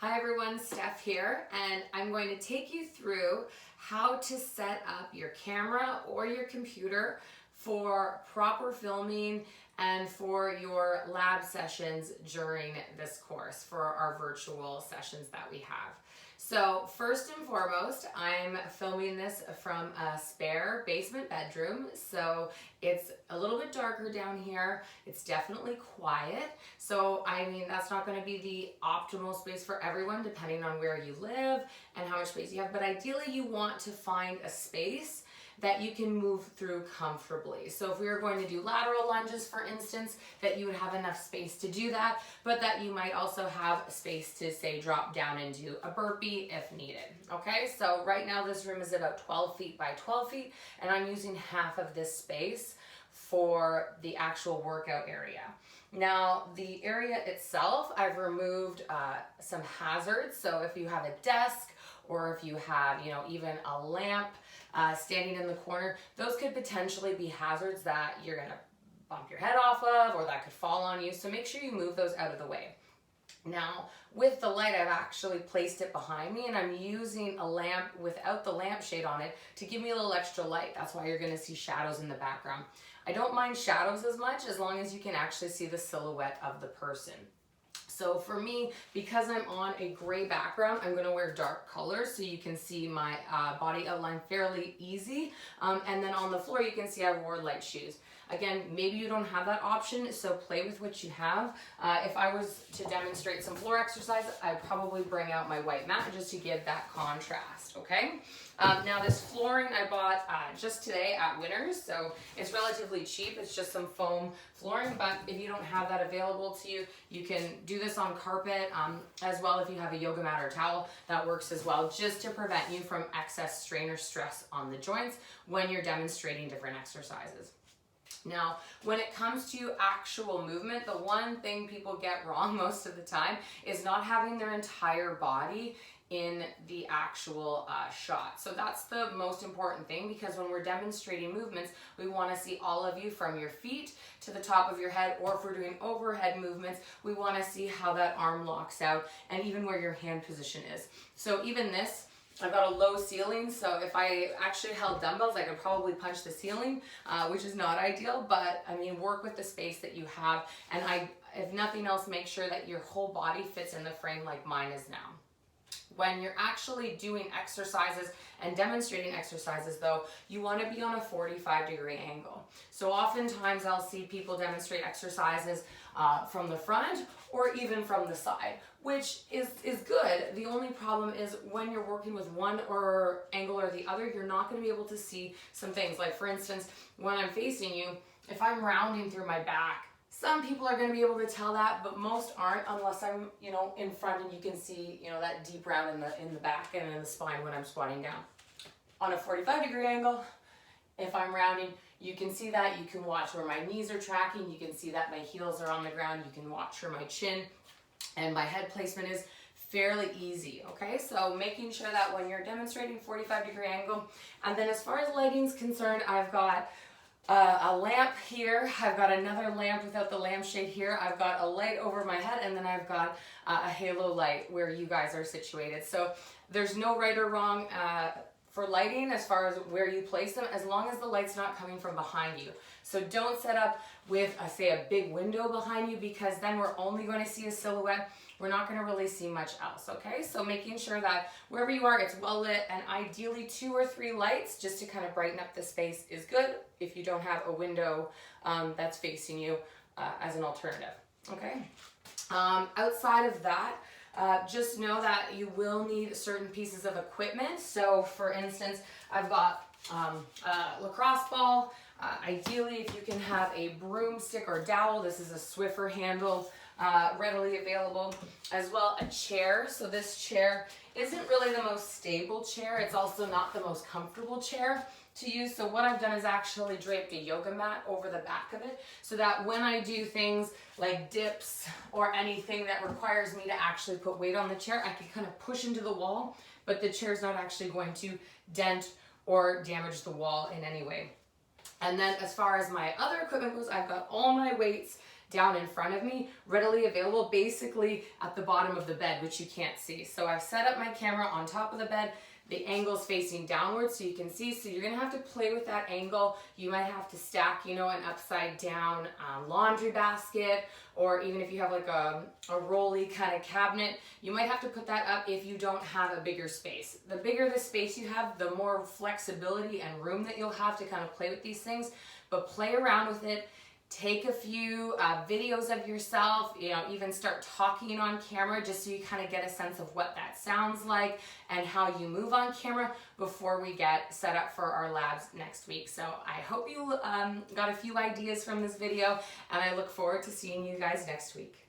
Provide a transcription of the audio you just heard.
Hi everyone, Steph here, and I'm going to take you through how to set up your camera or your computer for proper filming and for your lab sessions during this course for our virtual sessions that we have. So first and foremost, I'm filming this from a spare basement bedroom. So it's a little bit darker down here. It's definitely quiet. So I mean, that's not going to be the optimal space for everyone depending on where you live and how much space you have. But ideally you want to find a space that you can move through comfortably. So if we were going to do lateral lunges, for instance, that you would have enough space to do that, but that you might also have space to, say, drop down and do a burpee if needed. Okay, so right now this room is about 12 feet by 12 feet, and I'm using half of this space for the actual workout area. Now, the area itself, I've removed some hazards. So if you have a desk, or if you have, even a lamp standing in the corner, those could potentially be hazards that you're gonna bump your head off of, or that could fall on you. So make sure you move those out of the way. Now, with the light, I've actually placed it behind me, and I'm using a lamp without the lampshade on it to give me a little extra light. That's why you're gonna see shadows in the background. I don't mind shadows as much as long as you can actually see the silhouette of the person. So for me, because I'm on a gray background, I'm gonna wear dark colors so you can see my body outline fairly easy. And then on the floor, you can see I wore light shoes. Again, maybe you don't have that option, so play with what you have. If I was to demonstrate some floor exercise, I'd probably bring out my white mat just to give that contrast, okay? Now this flooring I bought just today at Winners, so it's relatively cheap. It's just some foam flooring, but if you don't have that available to you, you can do this on carpet as well. If you have a yoga mat or towel, that works as well, just to prevent you from excess strain or stress on the joints when you're demonstrating different exercises. Now, when it comes to actual movement, the one thing people get wrong most of the time is not having their entire body in the actual shot. So that's the most important thing, because when we're demonstrating movements, we want to see all of you from your feet to the top of your head, or if we're doing overhead movements, we want to see how that arm locks out and even where your hand position is. So even this, I've got a low ceiling, so if I actually held dumbbells, I could probably punch the ceiling, which is not ideal, but I mean, work with the space that you have, and if nothing else, make sure that your whole body fits in the frame like mine is now. When you're actually doing exercises and demonstrating exercises though, you want to be on a 45-degree angle. So oftentimes I'll see people demonstrate exercises from the front or even from the side, which is good. The only problem is when you're working with one or angle or the other, you're not going to be able to see some things. Like for instance, when I'm facing you, if I'm rounding through my back, some people are going to be able to tell that, but most aren't, unless I'm, in front and you can see, that deep round in the back and in the spine when I'm squatting down. On a 45-degree angle, if I'm rounding, you can see that. You can watch where my knees are tracking. You can see that my heels are on the ground. You can watch where my chin and my head placement is fairly easy, okay? So making sure that when you're demonstrating 45-degree angle, and then as far as lighting's concerned, I've got a lamp here. I've got another lamp without the lampshade here. I've got a light over my head, and then I've got a halo light where you guys are situated. So there's no right or wrong for lighting as far as where you place them, as long as the light's not coming from behind you. So don't set up with, say, a big window behind you, because then we're only going to see a silhouette. We're not going to really see much else, okay? So making sure that wherever you are, it's well lit, and ideally 2 or 3 lights just to kind of brighten up the space is good if you don't have a window that's facing you as an alternative, okay? Outside of that, just know that you will need certain pieces of equipment. So for instance, I've got a lacrosse ball. Ideally, if you can have a broomstick or dowel, this is a Swiffer handle, readily available, as well a chair. So this chair isn't really the most stable chair. It's also not the most comfortable chair to use. So what I've done is actually draped a yoga mat over the back of it, so that when I do things like dips or anything that requires me to actually put weight on the chair, I can kind of push into the wall, but the chair's not actually going to dent or damage the wall in any way. And then as far as my other equipment goes, I've got all my weights down in front of me, readily available, basically at the bottom of the bed, which you can't see. So I've set up my camera on top of the bed. The angle's facing downwards so you can see. So you're gonna have to play with that angle. You might have to stack, you know, an upside down laundry basket, or even if you have like a rolly kind of cabinet, you might have to put that up if you don't have a bigger space. The bigger the space you have, the more flexibility and room that you'll have to kind of play with these things. But play around with it. Take a few videos of yourself, you know, even start talking on camera just so you kind of get a sense of what that sounds like and how you move on camera before we get set up for our labs next week. So I hope you got a few ideas from this video, and I look forward to seeing you guys next week.